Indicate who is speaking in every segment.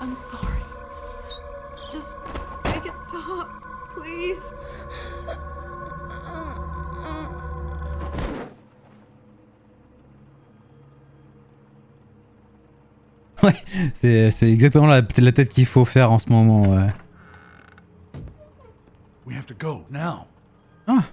Speaker 1: I'm sorry. Just make it stop, please.
Speaker 2: Ouais, c'est exactement la tête qu'il faut faire en ce moment, ouais.
Speaker 3: We have to go now.
Speaker 2: Ah,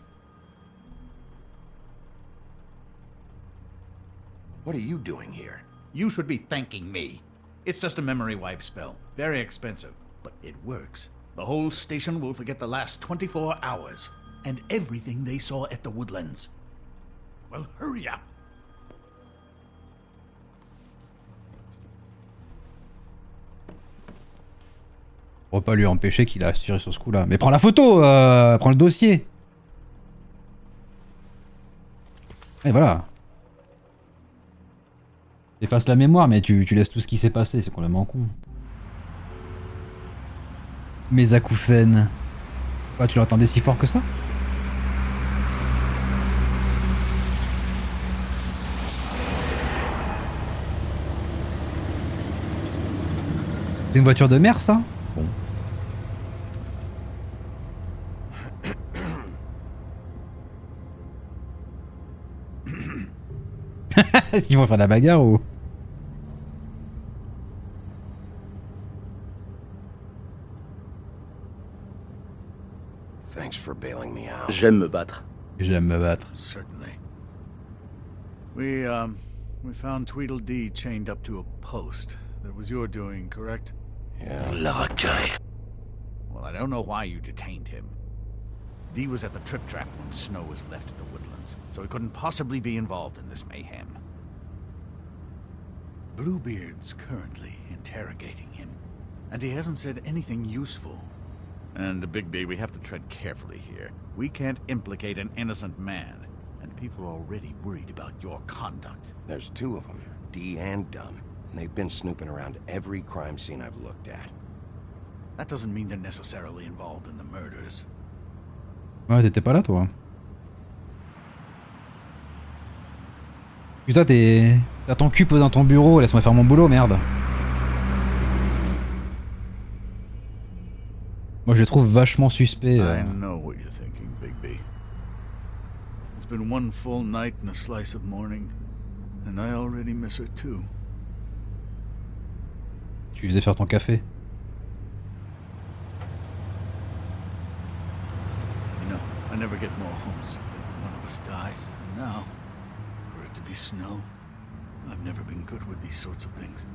Speaker 4: What are you doing here?
Speaker 3: You should be thanking me. It's just a memory wipe spell. Very expensive, but it works. The whole station will forget the last 24 hours and everything they saw at the Woodlands. Well, hurry up.
Speaker 2: on va pas lui empêcher qu'il a assuré sur ce coup-là. Mais prends la photo, prends le dossier. Et voilà. Efface la mémoire, mais tu laisses tout ce qui s'est passé, c'est complètement con. Mes acouphènes. Ah, tu l'entendais si fort que ça? C'est une voiture de mer, ça? Bon. Est-ce qu'ils vont faire la bagarre ou?
Speaker 4: Thanks for bailing me out.
Speaker 5: J'aime me battre.
Speaker 2: J'aime me battre.
Speaker 3: Certainly. We found Tweedledee chained up to a post. That was your doing, correct?
Speaker 4: Yeah.
Speaker 5: La racaille.
Speaker 3: Well, I don't know why you detained him. Dee was at the trip trap when Snow was left at the Woodlands, so he couldn't possibly be involved in this mayhem. Bluebeard's currently interrogating him, and he hasn't said anything useful. And, Bigby, we have to tread carefully here. We can't implicate an innocent man, and people are already worried about your conduct.
Speaker 4: There's two of them, Dee and Dunn. And they've been snooping around every crime scene I've looked at.
Speaker 3: That doesn't mean they're necessarily involved in the murders.
Speaker 2: Ouais, t'étais pas là, toi. Putain, t'as ton cul posé dans ton bureau, laisse-moi faire mon boulot, merde. Moi, je les trouve vachement suspects.
Speaker 3: I know what you're thinking, Bigby. It's been one full night and a slice of morning, and I already miss her too.
Speaker 2: Tu faisais faire ton café.
Speaker 3: You know, I never get more homesick than when one of us dies. And now, for it to be Snow, I've never been good with these sorts of things.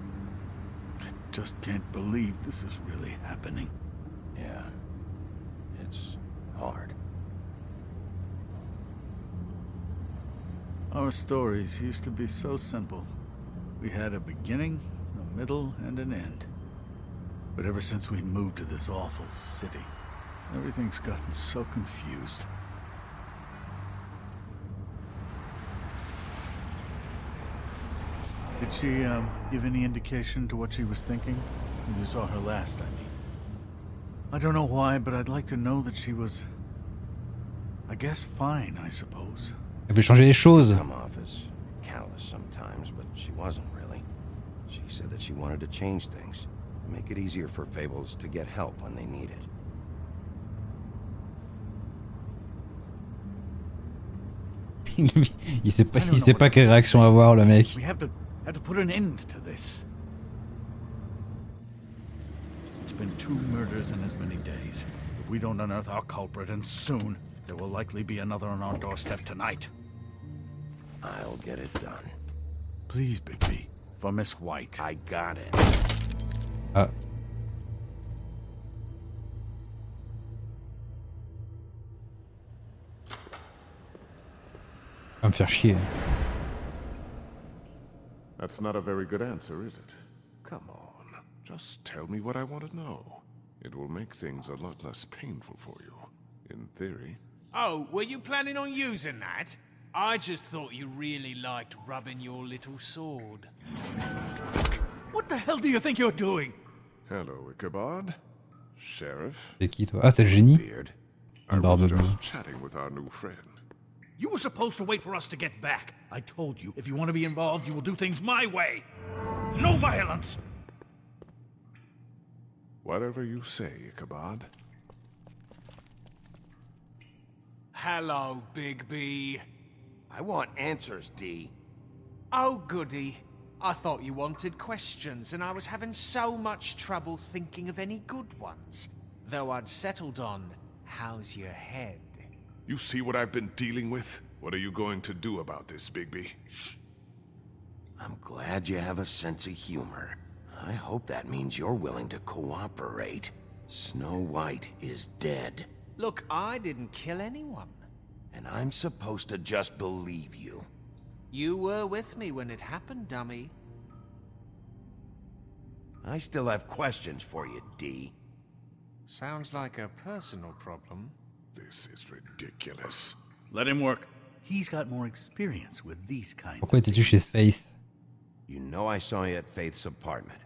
Speaker 3: I just can't believe this is really happening.
Speaker 4: Yeah. It's hard.
Speaker 3: Our stories used to be so simple. We had a beginning, a middle, and an end. But ever since we moved to this awful city, everything's gotten so confused. Did she, give any indication to what she was thinking? When you saw her last, I mean. I don't know why, but I'd like to know that she was... I guess fine, I suppose.
Speaker 2: Elle veut changer les choses.
Speaker 4: Come off as callous sometimes, but she wasn't really. She said that she wanted to change things, make it easier for Fables to get help when they need
Speaker 2: Il sait pas quelle réaction avoir, le mec.
Speaker 3: We have to put an end to this. It's been 2 murders in as many days. If we don't unearth our culprit, and soon, there will likely be another on our doorstep tonight.
Speaker 4: I'll get it done.
Speaker 3: Please, Bigby, for Miss White.
Speaker 4: I got it.
Speaker 2: Ah. Va me faire chier.
Speaker 6: That's not a very good answer, is it? Come on. Just tell me what I want to know. It will make things a lot less painful for you. In theory.
Speaker 7: Oh, were you planning on using that? I just thought you really liked rubbing your little sword.
Speaker 3: What the hell do you think you're doing?
Speaker 6: Hello, Ichabod. Sheriff.
Speaker 2: C'est qui, toi? Ah, c'est le génie.
Speaker 4: Beard.
Speaker 6: I was
Speaker 2: Barbe bleue.
Speaker 6: just chatting with our new friend.
Speaker 3: You were supposed to wait for us to get back. I told you, if you want to be involved, you will do things my way. No violence!
Speaker 5: Whatever you say, Ichabod.
Speaker 7: Hello, Bigby.
Speaker 4: I want answers, D.
Speaker 7: Oh, goody. I thought you wanted questions, and I was having so much trouble thinking of any good ones. Though I'd settled on, how's your head?
Speaker 5: You see what I've been dealing with? What are you going to do about this, Bigby?
Speaker 4: I'm glad you have a sense of humor. I hope that means you're willing to cooperate. Snow White is dead.
Speaker 7: Look, I didn't kill anyone.
Speaker 4: And I'm supposed to just believe you.
Speaker 7: You were with me when it happened, dummy.
Speaker 4: I still have questions for you, D.
Speaker 7: Sounds like a personal problem.
Speaker 5: This is ridiculous.
Speaker 3: Let him work. He's got more experience with these kinds
Speaker 2: Pourquoi
Speaker 3: of
Speaker 2: étais-tu chez Faith?
Speaker 4: You know I saw you at Faith's apartment.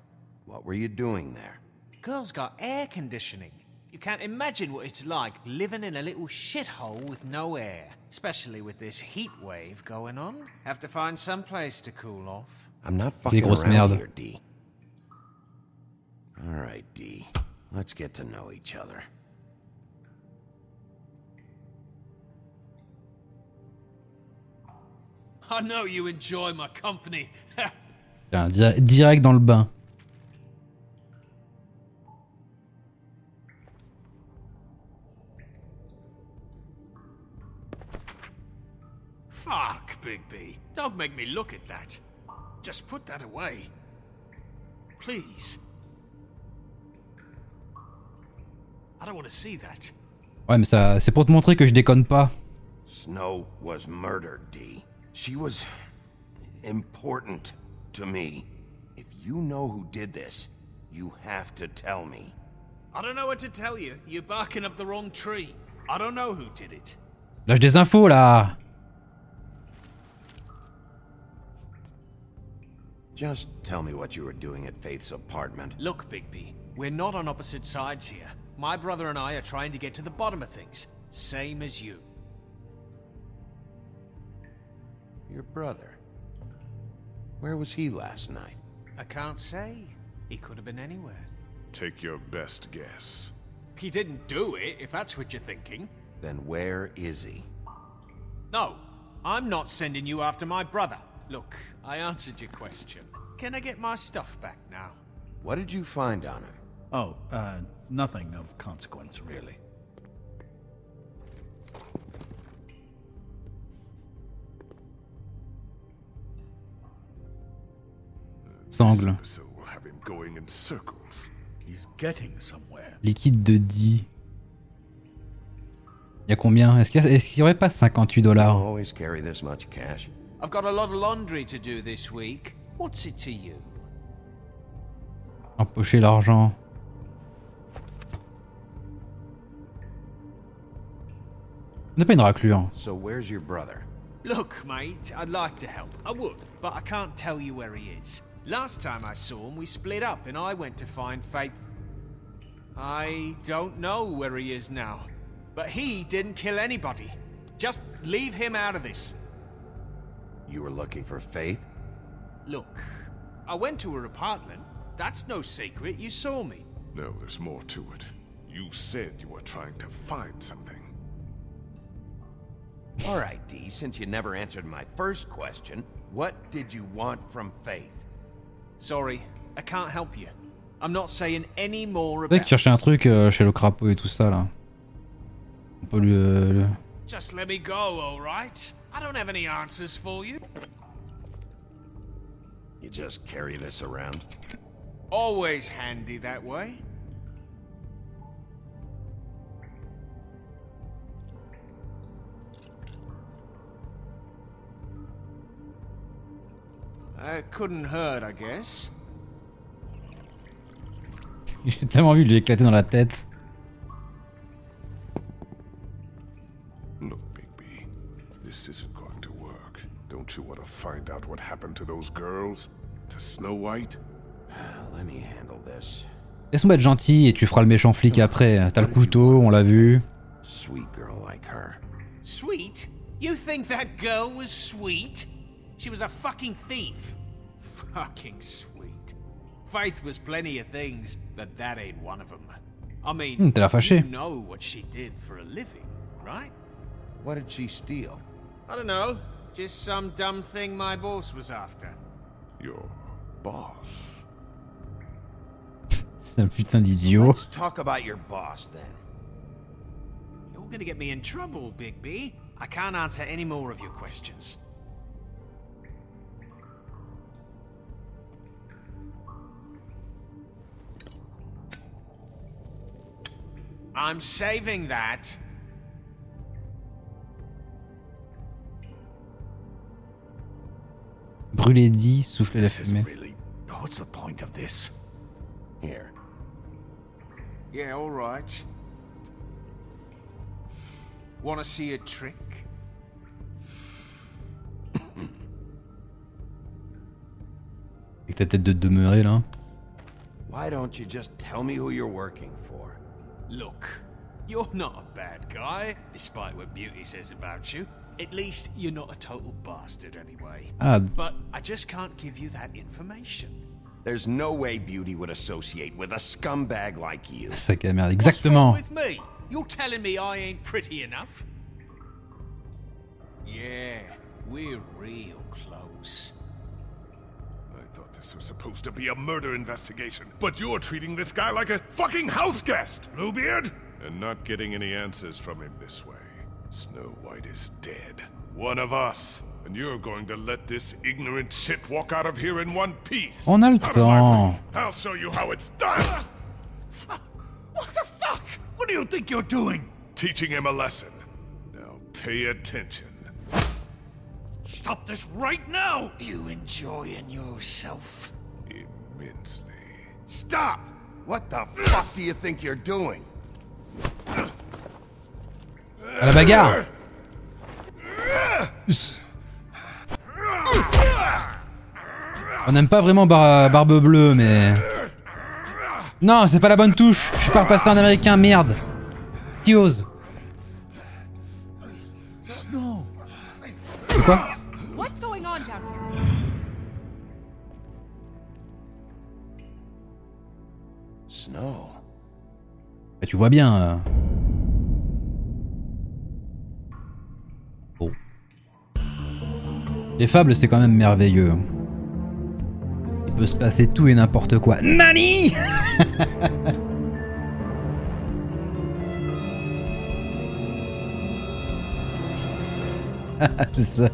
Speaker 4: What were you doing there?
Speaker 7: Girl's got air conditioning. You can't imagine what it's like living in a little shithole with no air. Especially with this heat wave going on. Have to find some place to cool off.
Speaker 4: I'm not fucking
Speaker 2: grosse
Speaker 4: around
Speaker 2: merde.
Speaker 4: here, D. Alright, D. Let's get to know each other.
Speaker 7: I know you enjoy my company.
Speaker 2: Tiens, direct dans le bain.
Speaker 7: Fuck, Bigby. Don't make me look at that. Just put that away. Please. I don't want to see that.
Speaker 2: Ouais, mais ça, c'est pour te montrer que je déconne pas.
Speaker 4: Snow was murdered, D. She was important to me. If you know who did this, you have to tell me.
Speaker 7: I don't know what to tell you. You're barking up the wrong tree. I don't know who did it.
Speaker 2: Lâche des infos là.
Speaker 4: Just tell me what you were doing at Faith's apartment.
Speaker 7: Look, Bigby, we're not on opposite sides here. My brother and I are trying to get to the bottom of things. Same as you.
Speaker 4: Your brother. Where was he last night?
Speaker 7: I can't say. He could have been anywhere.
Speaker 5: Take your best guess.
Speaker 7: He didn't do it, if that's what you're thinking.
Speaker 4: Then where is he?
Speaker 7: No, I'm not sending you after my brother. Look, I answered your question. Can I get my stuff back now?
Speaker 4: What did you find on him?
Speaker 3: Oh, nothing of consequence, really.
Speaker 2: Sangle.
Speaker 5: So we'll have him going in circles.
Speaker 3: He's getting somewhere.
Speaker 2: Liquide de 10. Y'a combien? Est-ce qu'il y aurait pas 58 $?
Speaker 4: Always carry this much cash.
Speaker 7: I've got a lot of laundry to do this week. What's it to you?
Speaker 2: Empocher l'argent. On n'a pas une raclure.
Speaker 4: So where's your brother?
Speaker 7: Look, mate, I'd like to help. I would, but I can't tell you where he is. Last time I saw him, we split up and I went to find Faith. I don't know where he is now. But he didn't kill anybody. Just leave him out of this.
Speaker 4: You were looking for Faith?
Speaker 7: Look, I went to her apartment. That's no secret. You saw me.
Speaker 5: No, there's more to it. You said you were trying to find something.
Speaker 4: All right, D, since you never answered my first question, what did you want from Faith?
Speaker 7: Sorry, I can't help you. I'm not saying any more
Speaker 2: C'est vrai
Speaker 7: about
Speaker 2: qu'il cherchait un truc chez le crapaud et tout ça là. On peut lui...
Speaker 7: Just let me go, all right? I don't have any answers for you.
Speaker 4: You just carry this around?
Speaker 7: Always handy that way. Couldn't hurt, I guess.
Speaker 2: J'ai tellement vu lui éclater dans la tête.
Speaker 5: Look, Bigby, this isn't going to work. Don't you want to find out what happened to those girls? To Snow White?
Speaker 4: Let me handle this.
Speaker 2: Laisse-moi être gentil et tu feras le méchant flic après. T'as le couteau, on l'a vu.
Speaker 4: Sweet girl like her.
Speaker 7: Sweet? You think that girl was sweet? She was a fucking thief. Fucking sweet. Faith was plenty of things, but that ain't one of them. I mean,
Speaker 2: t'as l'air fâché.
Speaker 7: you know what she did for a living, right?
Speaker 4: What did she steal?
Speaker 7: I don't know. Just some dumb thing my boss was after.
Speaker 5: Your boss?
Speaker 2: C'est un putain d'idiot.
Speaker 4: Let's talk about your boss then.
Speaker 7: You're gonna get me in trouble, Big B. I can't answer any more of your questions. I'm saving that.
Speaker 2: Brûler dit, souffler la
Speaker 3: This is
Speaker 2: fumée.
Speaker 3: really... What's the point of this?
Speaker 4: Here.
Speaker 7: Yeah, all right. Wanna see a trick?
Speaker 2: Avec ta tête de demeurer là.
Speaker 4: Why don't you just tell me who you're working for?
Speaker 7: Look, you're not a bad guy, despite what Beauty says about you. At least you're not a total bastard anyway.
Speaker 2: Ah,
Speaker 7: But I just can't give you that information.
Speaker 4: There's no way Beauty would associate with a scumbag like you.
Speaker 2: sac à merde,
Speaker 7: What's wrong
Speaker 2: exactement.
Speaker 7: with me? You're telling me I ain't pretty enough? Yeah, we're real close.
Speaker 5: I thought this was supposed to be a murder investigation, but you're treating this guy like a fucking house guest, Bluebeard! And not getting any answers from him this way. Snow White is dead. One of us. And you're going to let this ignorant shit walk out of here in one piece.
Speaker 2: On a le
Speaker 5: Out of my
Speaker 2: temps.
Speaker 5: way. I'll show you how it's done!
Speaker 3: What the fuck? What do you think you're doing?
Speaker 5: Teaching him a lesson. Now pay attention.
Speaker 3: Stop this right now!
Speaker 7: You enjoying yourself?
Speaker 5: Immensely.
Speaker 4: Stop! What the fuck do you think you're doing?
Speaker 2: À la bagarre. On n'aime pas vraiment Barbe Bleue, mais... Non, c'est pas la bonne touche. Je suis pas repassé en américain, merde. Qui ose? C'est quoi?
Speaker 8: What's going on down here?
Speaker 4: Snow.
Speaker 2: Bah, tu vois bien. Bon. Les fables, c'est quand même merveilleux. Il peut se passer tout et n'importe quoi. Nani? C'est ça.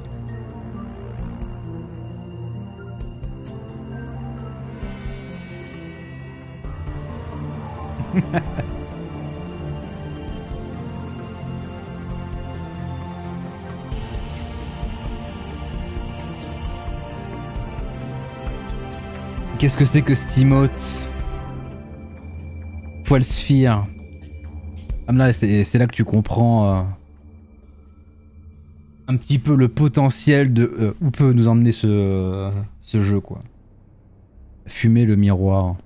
Speaker 2: Qu'est-ce que c'est que cette emote? Poil sphère. Ah, mais là, c'est là que tu comprends un petit peu le potentiel de où peut nous emmener ce jeu, quoi. Fumer le miroir.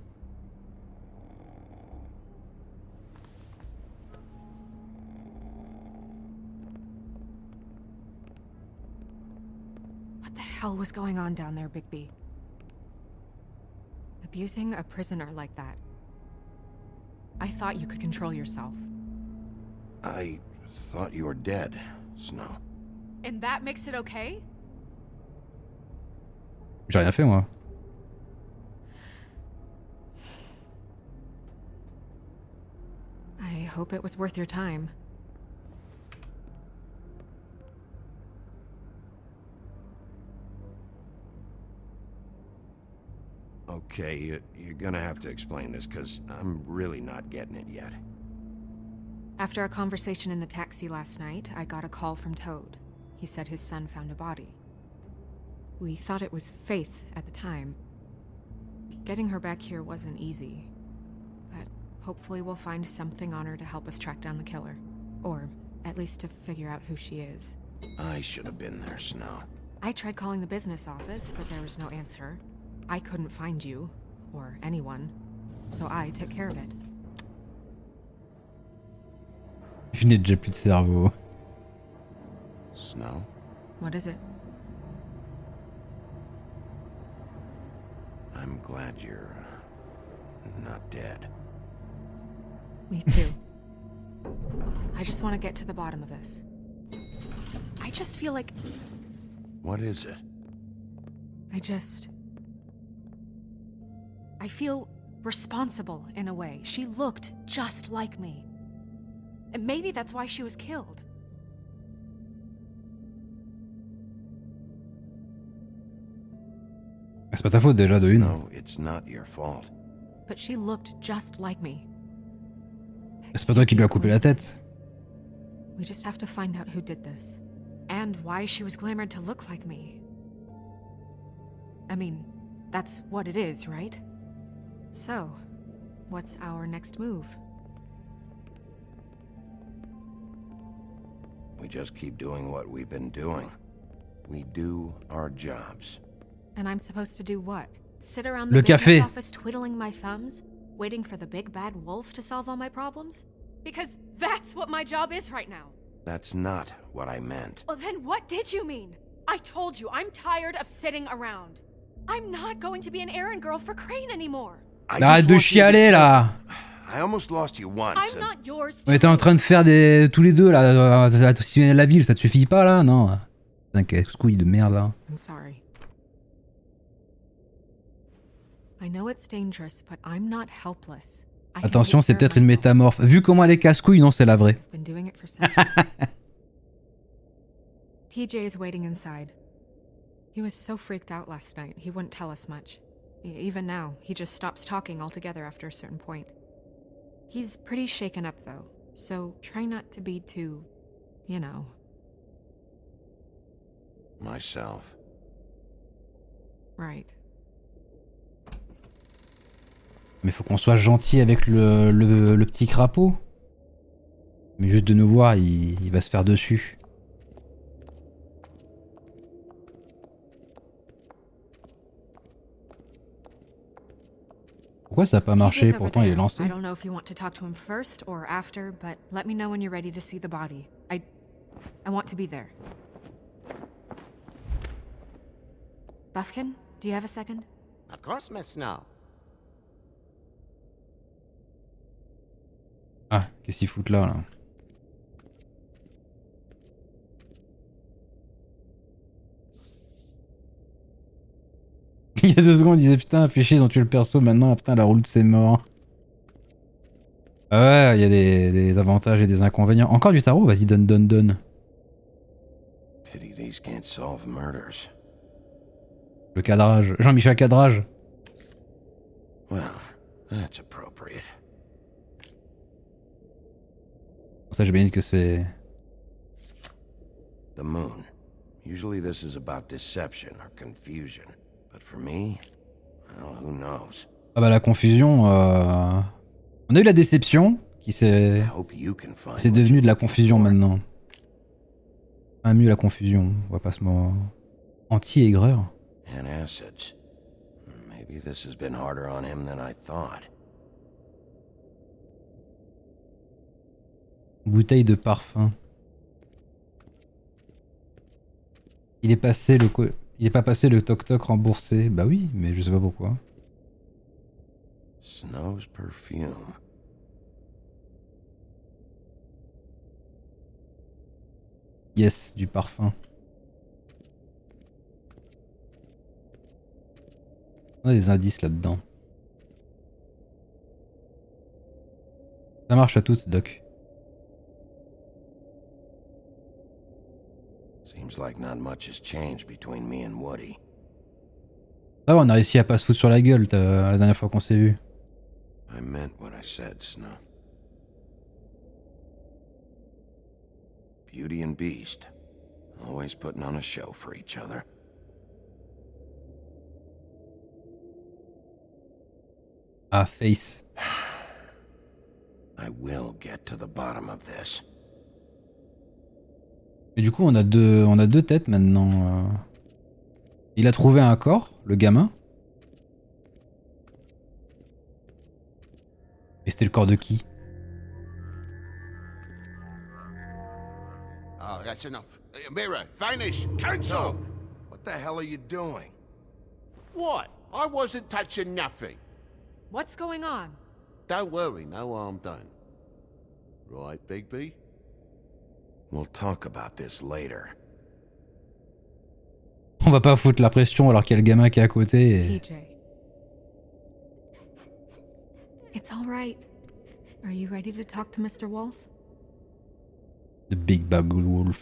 Speaker 8: What the hell was going on down there, Bigby? Abusing a prisoner like that. I thought you could control yourself.
Speaker 4: I thought you were dead, Snow.
Speaker 8: And that makes it okay?
Speaker 2: J'ai rien fait, moi.
Speaker 8: I hope it was worth your time.
Speaker 4: Okay, you're gonna have to explain this, because I'm really not getting it yet.
Speaker 8: After a conversation in the taxi last night, I got a call from Toad. He said his son found a body. We thought it was Faith at the time. Getting her back here wasn't easy, but hopefully we'll find something on her to help us track down the killer. Or at least to figure out who she is.
Speaker 4: I should have been there, Snow.
Speaker 8: I tried calling the business office, but there was no answer. I couldn't find you, or anyone, so I took care of it.
Speaker 2: Je n'ai déjà plus de cerveau.
Speaker 4: Snow?
Speaker 8: What is it?
Speaker 4: I'm glad you're not dead.
Speaker 8: Me too. I just want to get to the bottom of this. I just feel like
Speaker 4: What is it?
Speaker 8: I feel responsible in a way. She looked just like me. And maybe that's why she was killed.
Speaker 2: C'est pas ta faute déjà de une.
Speaker 4: No, it's not your fault.
Speaker 8: But she looked just like me.
Speaker 2: C'est pas toi qui lui as coupé la tête.
Speaker 8: We just have to find out who did this. And why she was glamored to look like me. I mean, that's what it is, right? So, what's our next move?
Speaker 4: We just keep doing what we've been doing. We do our jobs.
Speaker 8: And I'm supposed to do what? Sit around
Speaker 2: Le
Speaker 8: the business
Speaker 2: café.
Speaker 8: office twiddling my thumbs? Waiting for the big bad wolf to solve all my problems? Because that's what my job is right now.
Speaker 4: That's not what I meant.
Speaker 8: Well, then what did you mean? I told you, I'm tired of sitting around. I'm not going to be an errand girl for Crane anymore.
Speaker 2: Arrête de chialer là.
Speaker 4: I almost lost you once.
Speaker 8: I'm not yours.
Speaker 2: On était en train de faire tous les deux là, sillonner la ville, ça te suffit pas là, non? Putain, casse-couille de merde là.
Speaker 8: I'm sorry. I know it's dangerous, but I'm not helpless. I can
Speaker 2: Attention,
Speaker 8: take
Speaker 2: c'est
Speaker 8: care of
Speaker 2: peut-être une
Speaker 8: myself.
Speaker 2: métamorphe. Vu comment elle est casse-couille, non, c'est la vraie.
Speaker 8: I've been doing it for centuries. TJ is waiting inside. He was so freaked out last night, he wouldn't tell us much. Even now, he just stops talking altogether after a certain point. He's pretty shaken up though, so try not to be too, you know.
Speaker 4: Myself.
Speaker 8: Right.
Speaker 2: Mais faut qu'on soit gentil avec le petit crapaud. Mais juste de nous voir, il va se faire dessus. Pourquoi ça a pas marché?
Speaker 8: TJ's over
Speaker 2: Pourtant il est
Speaker 8: there.
Speaker 2: lancé.
Speaker 8: I don't know if you want to talk to him first or after, but let me know when you're ready to see the body. I want to be there. Buffkin, do you have a second?
Speaker 9: Of course, Miss Snow.
Speaker 2: Ah, qu'est-ce qu'ils foutent là? Il y a 2 secondes, il disait putain, fais chier, ils ont tué le perso, maintenant, putain, la route c'est mort. Ah ouais, il y a des avantages et des inconvénients. Encore du tarot? Vas-y, donne.
Speaker 4: Pity these can't solve murders.
Speaker 2: Le cadrage. Jean-Michel Cadrage.
Speaker 4: Well, that's appropriate.
Speaker 2: Pour ça, j'imagine que c'est...
Speaker 4: The moon. Usually this is about deception or confusion. But for me, well, who knows?
Speaker 2: Ah bah la confusion... On a eu la déception, qui s'est...
Speaker 4: I hope you can find
Speaker 2: C'est
Speaker 4: what
Speaker 2: devenu
Speaker 4: you're
Speaker 2: de la
Speaker 4: looking
Speaker 2: confusion
Speaker 4: for.
Speaker 2: maintenant. Ah mieux la confusion, on va pas se mentir. Anti-aigreur.
Speaker 4: And acids. Maybe this has been harder on him than I thought.
Speaker 2: Bouteille de parfum. Il est passé le... Il est pas passé le toc-toc remboursé. Bah oui, mais je sais pas pourquoi.
Speaker 4: Snow's perfume.
Speaker 2: Yes, du parfum. On a des indices là-dedans. Ça marche à toutes, Doc.
Speaker 4: Seems like not much has changed between me and Woody.
Speaker 2: Ah ouais, on a réussi à pas se foutre sur la gueule la dernière fois qu'on s'est vu.
Speaker 4: I meant what I said, Snow. Beauty and Beast. Always putting on a show for each other.
Speaker 2: Ah, Face.
Speaker 4: I will get to the bottom of this.
Speaker 2: Et du coup, on a deux têtes maintenant. Il a trouvé un corps, le gamin. Et c'était le corps de qui?
Speaker 10: Oh, that's enough. Mira, vanish! Cancel!
Speaker 4: What the hell are you doing?
Speaker 10: What? I wasn't touching nothing.
Speaker 8: What's going on?
Speaker 10: Don't worry, no harm done. Right, Bigby?
Speaker 4: We'll talk about this later.
Speaker 2: On va pas foutre la pression alors qu'il y a le gamin qui est à côté. Et...
Speaker 8: TJ. It's all right. Are you ready to talk to Mr. Wolf?
Speaker 2: The big bad wolf.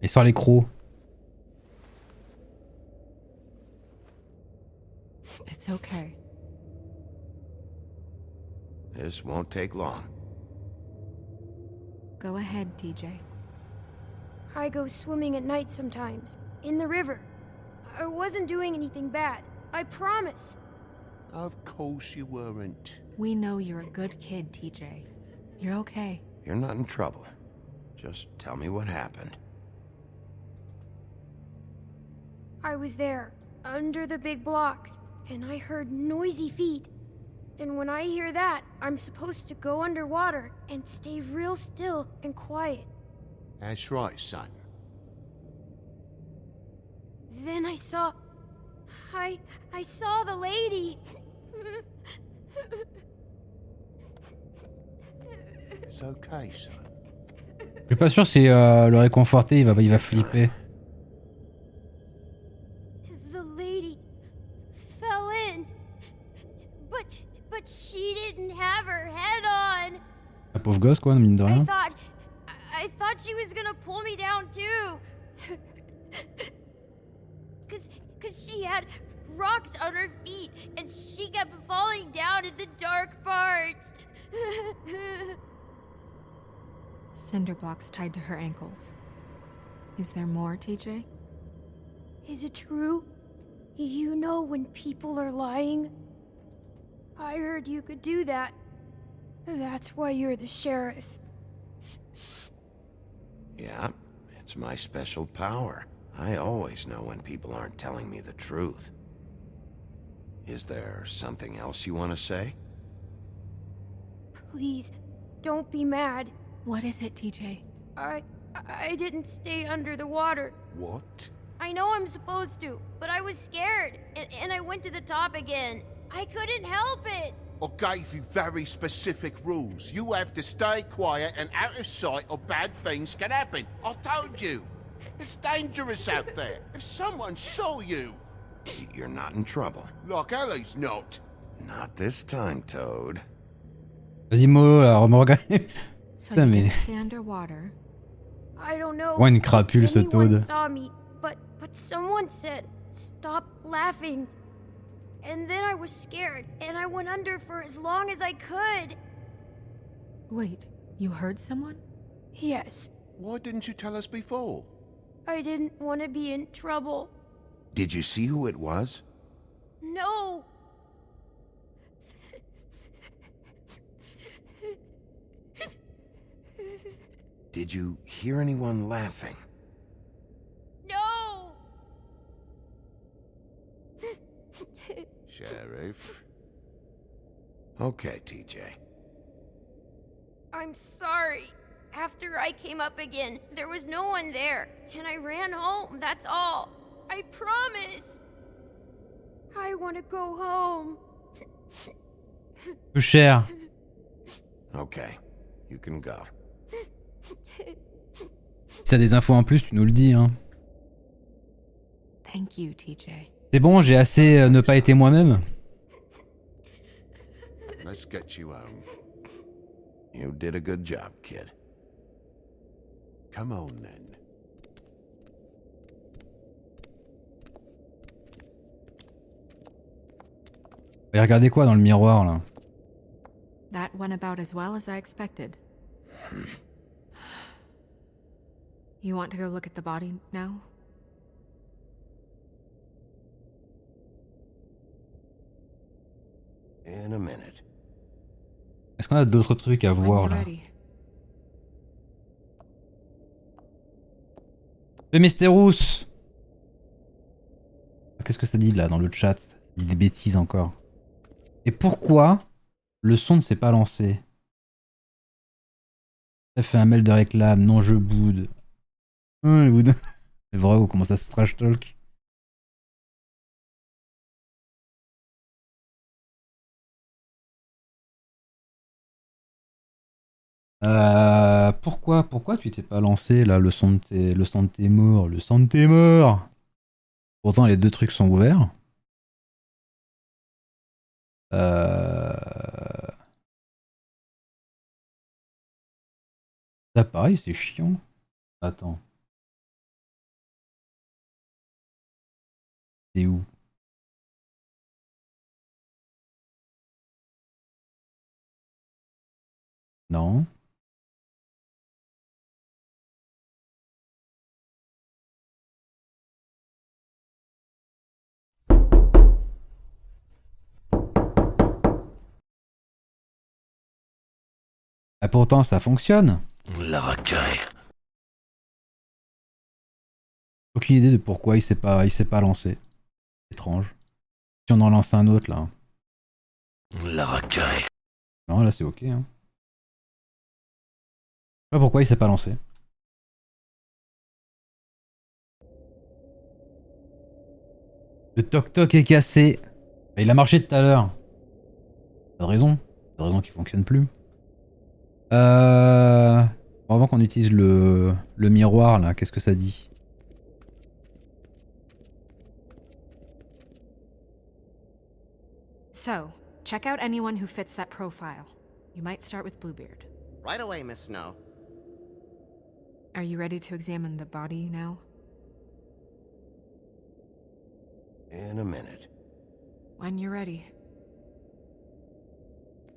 Speaker 2: Et sort les crocs.
Speaker 8: It's okay.
Speaker 4: This won't take long.
Speaker 8: Go ahead, TJ.
Speaker 11: I go swimming at night sometimes, in the river. I wasn't doing anything bad, I promise.
Speaker 10: Of course you weren't.
Speaker 8: We know you're a good kid, TJ. You're okay.
Speaker 4: You're not in trouble. Just tell me what happened.
Speaker 11: I was there, under the big blocks, and I heard noisy feet. And when I hear that, I'm supposed to go underwater and stay real still and quiet.
Speaker 10: That's right, son.
Speaker 11: Then I saw... I saw the lady.
Speaker 10: It's okay, son.
Speaker 2: Je suis pas sûr si le réconforter il va flipper.
Speaker 11: The lady fell in. But she didn't have her head on.
Speaker 2: La pauvre gosse quoi, mine de rien.
Speaker 11: I thought she was gonna pull me down too. Cause she had rocks on her feet and she kept falling down in the dark parts.
Speaker 8: Cinder blocks tied to her ankles. Is there more, TJ?
Speaker 11: Is it true? You know when people are lying? I heard you could do that. That's why you're the sheriff.
Speaker 4: Yeah, it's my special power. I always know when people aren't telling me the truth. Is there something else you want to say?
Speaker 11: Please, don't be mad.
Speaker 8: What is it, TJ?
Speaker 11: I didn't stay under the water.
Speaker 10: What?
Speaker 11: I know I'm supposed to, but I was scared, and I went to the top again. I couldn't help it.
Speaker 10: I gave you very specific rules. You have to stay quiet and out of sight or bad things can happen. I told you. It's dangerous out there. If someone saw you...
Speaker 4: You're not in trouble.
Speaker 10: Like Ellie's not.
Speaker 4: Not this time, Toad.
Speaker 2: Vas-y mollo là, regarde.
Speaker 8: So you didn't stay underwater.
Speaker 11: I don't know.
Speaker 2: Ouais, une crapule ce
Speaker 11: anyone
Speaker 2: Toad.
Speaker 11: saw me, but someone said, "Stop laughing." And then I was scared, and I went under for as long as I could.
Speaker 8: Wait, you heard someone?
Speaker 11: Yes.
Speaker 10: Why didn't you tell us before?
Speaker 11: I didn't want to be in trouble.
Speaker 4: Did you see who it was?
Speaker 11: No.
Speaker 4: Did you hear anyone laughing?
Speaker 11: No.
Speaker 10: Sheriff.
Speaker 4: Okay, TJ.
Speaker 11: I'm sorry. After I came up again, there was no one there, and I ran home, that's all. I promise. I want to go home.
Speaker 2: Peu cher.
Speaker 4: Okay, you can go.
Speaker 2: Si t'as des infos en plus, tu nous le dis hein.
Speaker 8: Thank you, TJ.
Speaker 2: C'est bon, j'ai assez ne pas été moi-même.
Speaker 10: Let's get you home.
Speaker 4: You did a good job, kid.
Speaker 10: Come on then.
Speaker 2: Et regardez quoi dans le miroir là?
Speaker 8: That went about as well as I expected. You want to go look at the body now?
Speaker 4: In a minute.
Speaker 2: Est-ce qu'on a d'autres trucs à voir là? Le Mysterous! Qu'est-ce que ça dit là dans le chat? Ça dit des bêtises encore. Et pourquoi le son ne s'est pas lancé? Ça fait un mail de réclame, non je boude. Je boude. C'est vrai ou comment ça se trash talk? Pourquoi tu t'es pas lancé là, le son de tes morts, le son de tes morts? Pourtant les deux trucs sont ouverts. Là pareil, c'est chiant. Attends. C'est où? Non. Ah, pourtant ça fonctionne.
Speaker 4: La racaille.
Speaker 2: Aucune idée de pourquoi il s'est pas lancé. Étrange. Si on en lance un autre là.
Speaker 4: La racaille.
Speaker 2: Non, là c'est ok. Hein. Je sais pas pourquoi il s'est pas lancé. Le toc-toc est cassé. Il a marché tout à l'heure. Pas de raison. Pas de raison qu'il fonctionne plus. Avant qu'on utilise le miroir là, qu'est-ce que ça dit?
Speaker 8: So, check out anyone who fits that profile. You might start with Bluebeard.
Speaker 9: Right away, Miss Snow.
Speaker 8: Are you ready to examine the body now?
Speaker 4: In a minute.
Speaker 8: When you're ready.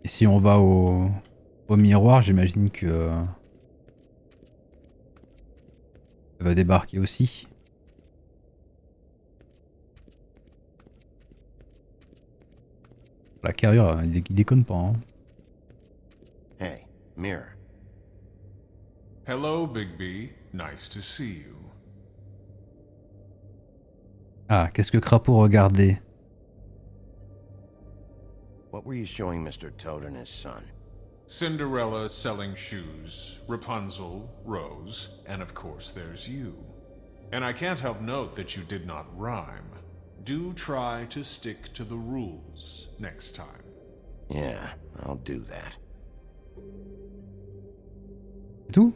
Speaker 2: Et si on va au miroir, j'imagine que elle va débarquer aussi. La carrure, il déconne pas. Hein.
Speaker 4: Hey, mirror.
Speaker 5: Hello, Big B. Nice to see you.
Speaker 2: Ah, qu'est-ce que Crapaud regardait?
Speaker 4: What were you showing Mr. Toad and his son?
Speaker 5: Cinderella selling shoes, Rapunzel, Rose, and of course there's you. And I can't help note that you did not rhyme. Do try to stick to the rules next time.
Speaker 4: Yeah, I'll do that.
Speaker 2: C'est tout?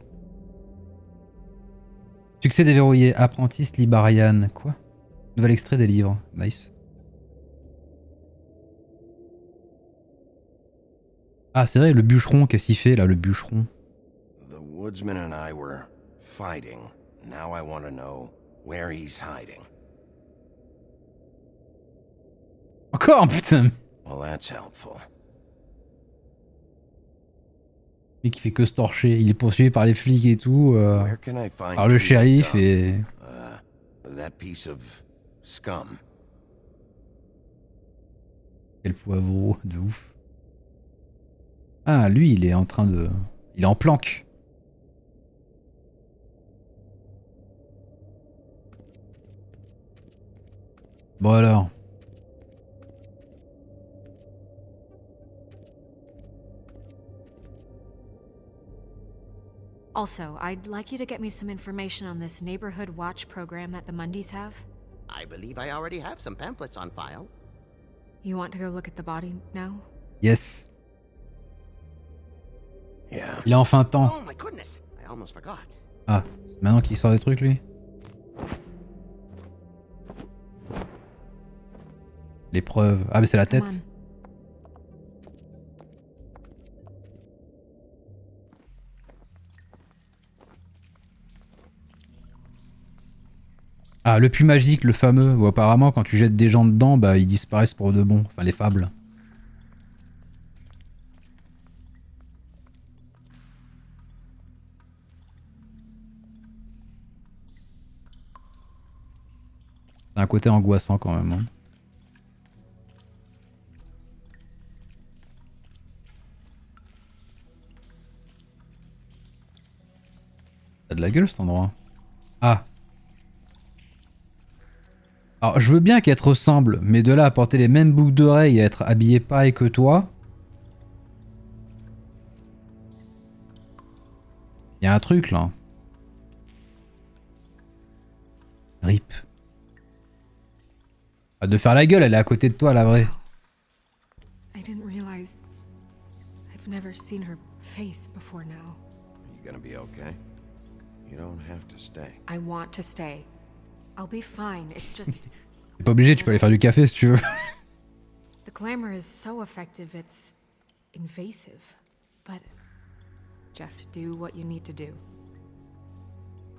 Speaker 2: Succès déverrouillé, apprentice Libarian. Quoi? Nouvel extrait des livres. Nice. Ah, c'est vrai, le bûcheron, qu'est-ce qu'il fait là, le bûcheron?
Speaker 4: The woodsman and I were fighting. Now I want to know where he's hiding.
Speaker 2: Encore, putain!
Speaker 4: Well, that's helpful.
Speaker 2: Lui qui fait que se torcher. Il est poursuivi par les flics et tout.
Speaker 4: Where can I find
Speaker 2: Par le shérif et...
Speaker 4: that piece of scum.
Speaker 2: Quel poivreau de ouf. Ah, lui, il est en train de... Il est en planque. Bon alors.
Speaker 8: Also, I'd like you to get me some information on this neighborhood watch program that the Mundys have.
Speaker 9: I believe I already have some pamphlets on file.
Speaker 8: You want to go look at the body now?
Speaker 2: Yes.
Speaker 4: Yeah.
Speaker 2: Il a enfin temps.
Speaker 9: Oh my goodness, I almost forgot.
Speaker 2: Ah, maintenant qu'il sort des trucs lui. L'épreuve. Ah mais c'est la tête. Ah, le puits magique, le fameux, où apparemment quand tu jettes des gens dedans, bah ils disparaissent pour de bon. Enfin les fables. C'est un côté angoissant quand même. Hein. Ça a de la gueule cet endroit. Ah. Alors je veux bien qu'elle te ressemble, mais de là à porter les mêmes boucles d'oreilles et à être habillé pareil que toi. Il y a un truc là. Rip. Pas de faire la gueule, elle est à côté de toi, la vraie.
Speaker 8: I didn't realize I've never seen her face before now.
Speaker 4: You gonna be okay? You don't have to stay.
Speaker 8: I want to stay. I'll be fine. It's just
Speaker 2: T'es pas obligé, tu peux aller faire du café si tu veux.
Speaker 8: the glamour is so effective, it's invasive. But just do what you need to do.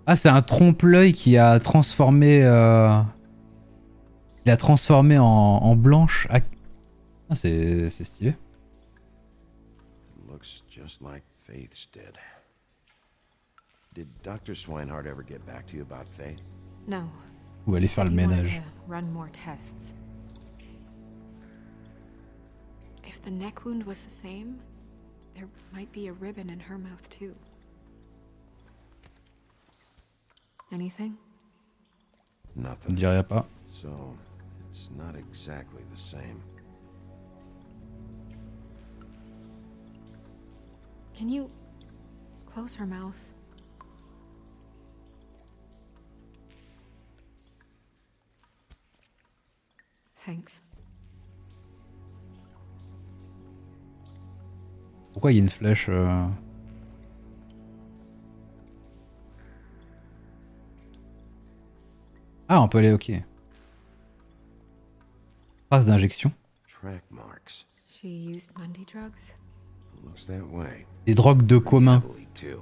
Speaker 2: Ah, c'est un trompe-l'œil qui a transformé... Il a transformé en blanche. Ah, c'est stylé.
Speaker 4: Looks just like Faith's did. Did Dr. Swinehart ever get back to you about Faith?
Speaker 8: No.
Speaker 2: Ou aller faire le
Speaker 8: He wanted
Speaker 2: ménage.
Speaker 8: to run more tests. If the neck wound was the same, there might be a ribbon in her mouth too. Anything?
Speaker 2: Je
Speaker 4: Nothing.
Speaker 2: ne dirais pas.
Speaker 4: So, it's not exactly the same.
Speaker 8: Can you close her mouth? Thanks.
Speaker 2: Pourquoi il y a une flèche Ah, on peut aller, ok. Trace d'injection.
Speaker 4: Track marks.
Speaker 8: She used Mundy drugs?
Speaker 4: Looks that way.
Speaker 2: Des drogues de commun.
Speaker 4: Heavily, too.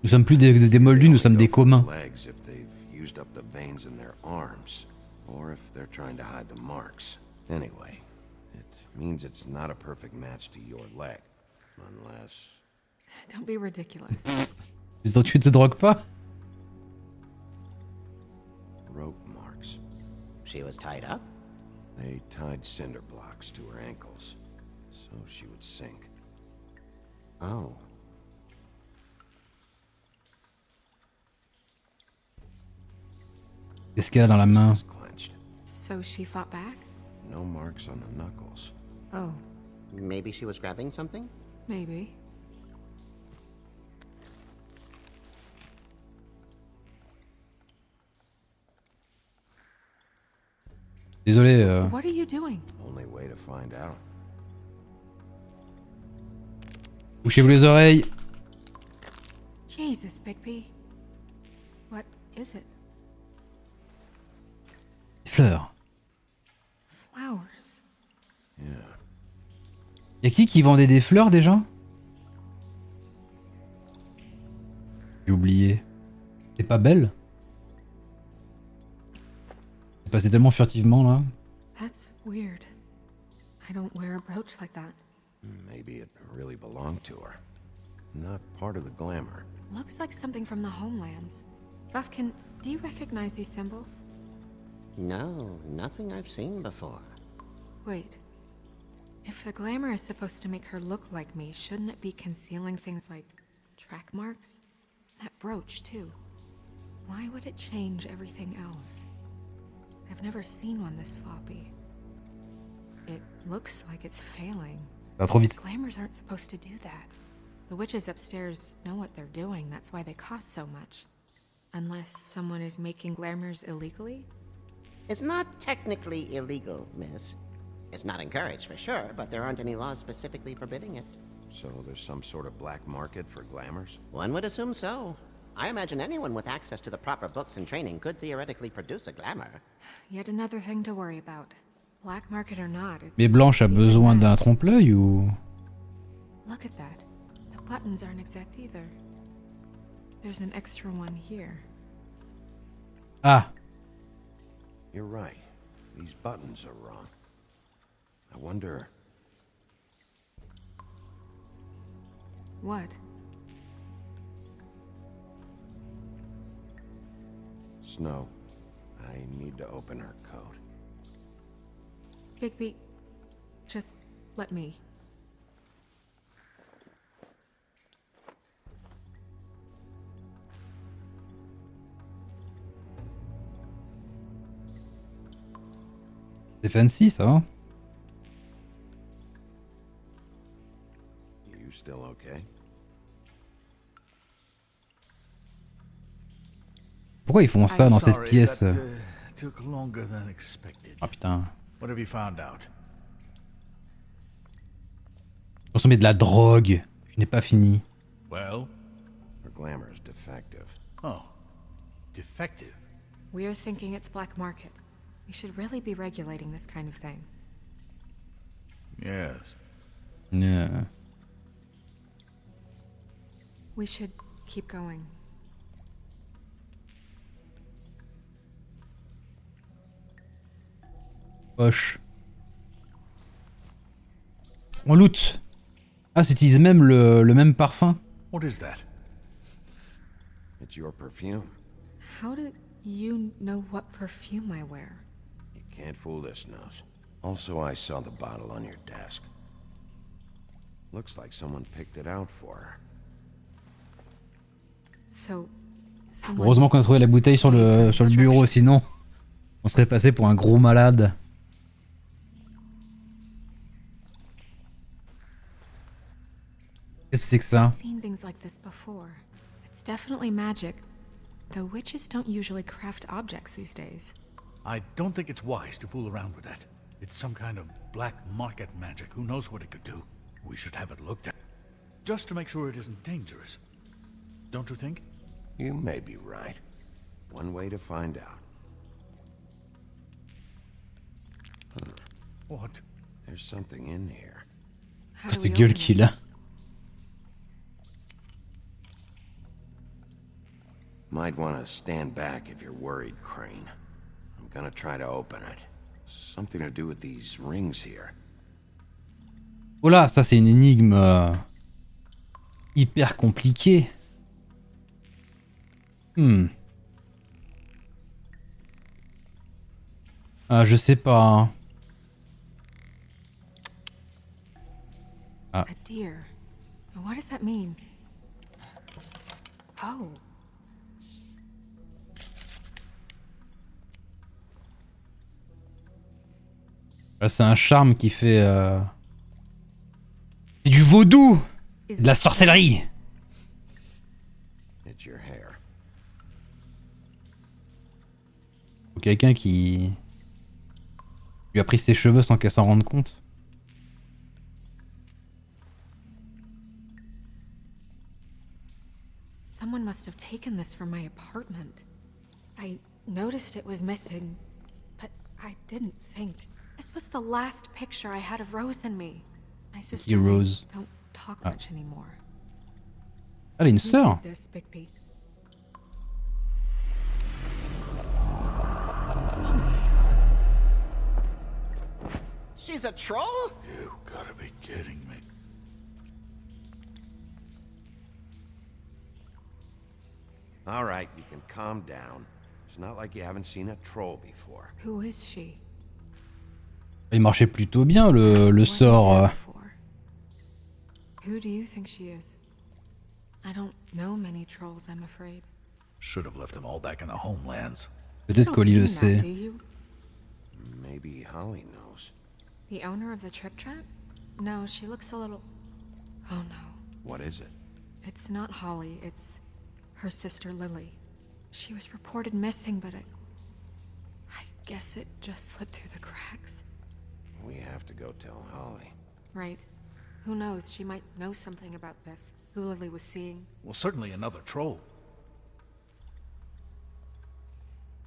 Speaker 2: Nous sommes plus des moldus, nous sommes des communs.
Speaker 4: Legs if they've used up the veins in their arms, or if they're trying to hide the marks. Anyway, it means it's not a perfect match to your leg, unless...
Speaker 8: Don't be ridiculous.
Speaker 2: Tu te drogues pas?
Speaker 4: Rope marks.
Speaker 9: She was tied up?
Speaker 4: They tied cinder blocks to her ankles, so she would sink.
Speaker 9: Oh.
Speaker 2: Qu'est-ce qu'elle a dans la main?
Speaker 4: Clenched.
Speaker 8: So she fought back?
Speaker 4: No marks on the knuckles.
Speaker 8: Oh,
Speaker 9: Maybe she was grabbing something?
Speaker 8: maybe.
Speaker 2: Désolé.
Speaker 8: What are you doing?
Speaker 4: Only way to find out.
Speaker 2: Bouchez-vous les oreilles.
Speaker 8: Jesus, Bigby. What is it?
Speaker 2: Des fleurs.
Speaker 8: Flowers.
Speaker 4: Yeah.
Speaker 2: Y'a qui vendait des fleurs déjà? J'ai oublié. C'est pas belle? C'est passé tellement furtivement là.
Speaker 8: That's weird. I don't wear a brooch like that.
Speaker 4: Maybe it really belonged to her. Not part of the glamour.
Speaker 8: Looks like something from the homelands. Buffkin, do you recognize these symbols?
Speaker 9: No, nothing I've seen before.
Speaker 8: Wait. If the glamour is supposed to make her look like me, shouldn't it be concealing things like track marks? That brooch, too. Why would it change everything else? I've never seen one this sloppy. It looks like it's failing.
Speaker 2: Ça va trop vite.
Speaker 8: Glamours aren't supposed to do that. The witches upstairs know what they're doing, that's why they cost so much. Unless someone is making glamours illegally?
Speaker 9: It's not technically illegal, miss. It's not encouraged for sure, but there aren't any laws specifically forbidding it.
Speaker 4: So there's some sort of black market for glamours?
Speaker 9: One would assume so. I imagine anyone with access to the proper books and training could theoretically produce a glamour.
Speaker 8: Yet another thing to worry about. Black market or not, it's...
Speaker 2: Mais Blanche a besoin d'un trompe-l'œil ou...
Speaker 8: Look at that. The buttons aren't exact either. There's an extra one here.
Speaker 2: Ah.
Speaker 4: You're right. These buttons are wrong. I wonder...
Speaker 8: What?
Speaker 4: Snow, I need to open her coat.
Speaker 8: Bigby, just let me.
Speaker 2: C'est fancy ça, hein?
Speaker 4: You still okay?
Speaker 2: Pourquoi ils font ça dans cette pièce?
Speaker 3: took longer than expected.
Speaker 2: Ah putain.
Speaker 3: What have you found out?
Speaker 2: Consommer de la drogue. Je n'ai pas fini.
Speaker 3: Well?
Speaker 4: Her glamour is defective.
Speaker 3: Oh. Defective?
Speaker 8: We're thinking it's black market. We should really be regulating this kind of thing.
Speaker 3: Yes.
Speaker 2: Yeah.
Speaker 8: We should keep going.
Speaker 2: Poche. On loot. Ah, ça utilise même le même parfum.
Speaker 3: What is that?
Speaker 4: It's your perfume.
Speaker 8: How do you know what perfume I wear?
Speaker 4: You can't fool this nose. Also, I saw the bottle on your desk. Looks like someone picked it out for her.
Speaker 8: So,
Speaker 2: Heureusement qu'on a trouvé la bouteille sur le bureau, sinon on serait passé pour un gros malade. Qu'est-ce que c'est que ça?
Speaker 8: I've seen things like this before. It's definitely magic, though witches don't usually craft objects these days.
Speaker 3: I don't think it's wise to fool around with that. It's some kind of black market magic. Who knows what it could do? We should have it looked at. Just to make sure it isn't dangerous. Don't you think?
Speaker 4: You may be right. One way to find out.
Speaker 3: What?
Speaker 4: There's something in here.
Speaker 8: How do
Speaker 2: Cette
Speaker 8: we
Speaker 2: gueule
Speaker 8: open it?
Speaker 2: qu'il a.
Speaker 4: Might want to stand back if you're worried, Crane. I'm gonna try to open it. Something to do with these rings here.
Speaker 2: Oh là, ça c'est une énigme hyper compliquée. Ah, je sais pas. Ah.
Speaker 8: A deer. What does that mean? Oh.
Speaker 2: Là, c'est un charme qui fait... C'est du vaudou! De la sorcellerie!
Speaker 4: It's your hair.
Speaker 2: Faut quelqu'un qui... lui a pris ses cheveux sans qu'elle s'en rende compte.
Speaker 8: Someone must have taken this from my apartment. I noticed it was missing, but I didn't think. This was the last picture I had of Rose and me. My sister and I
Speaker 2: Rose.
Speaker 8: don't talk much anymore.
Speaker 2: Elle a une
Speaker 8: Who
Speaker 2: sœur.
Speaker 8: did this, Bigby?
Speaker 9: She's a troll?
Speaker 3: You gotta be kidding me.
Speaker 4: All right, you can calm down. It's not like you haven't seen a troll before.
Speaker 8: Who is she?
Speaker 2: Il marchait plutôt bien le
Speaker 8: Wasn't
Speaker 2: sort.
Speaker 8: there before. Who do you think she is? I don't know many trolls, I'm afraid.
Speaker 3: Should have left them all back in the homelands.
Speaker 2: Peut-être qu'Oli le
Speaker 8: Do
Speaker 2: sait.
Speaker 8: you?
Speaker 4: Maybe Holly knows.
Speaker 8: The owner of the Trip Trap? No, she looks a little... Oh no.
Speaker 4: What is it?
Speaker 8: It's not Holly, it's her sister Lily. She was reported missing, but I guess it just slipped through the cracks.
Speaker 4: We have to go tell Holly.
Speaker 8: Right. Who knows, she might know something about this. Who Lily was seeing.
Speaker 3: Well, certainly another troll.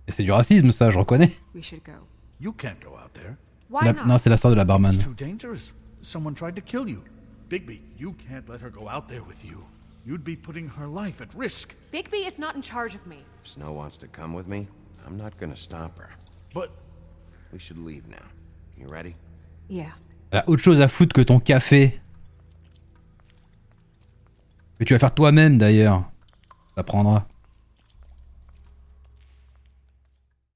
Speaker 2: Et c'est du racisme ça, je reconnais.
Speaker 8: We should go.
Speaker 3: You can't go out there.
Speaker 8: Why not?
Speaker 2: Non, c'est la sœur de la barman.
Speaker 3: It's too dangerous. Someone tried to kill you. Bigby, you can't let her go out there with you. You'd be putting her life at risk.
Speaker 8: Bigby is not in charge of me.
Speaker 4: If Snow wants to come with me, I'm not gonna stop her.
Speaker 3: But...
Speaker 4: We should leave now. You ready?
Speaker 8: Yeah.
Speaker 2: Elle a autre chose à foutre que ton café. Que tu vas faire toi-même d'ailleurs. Ça prendra.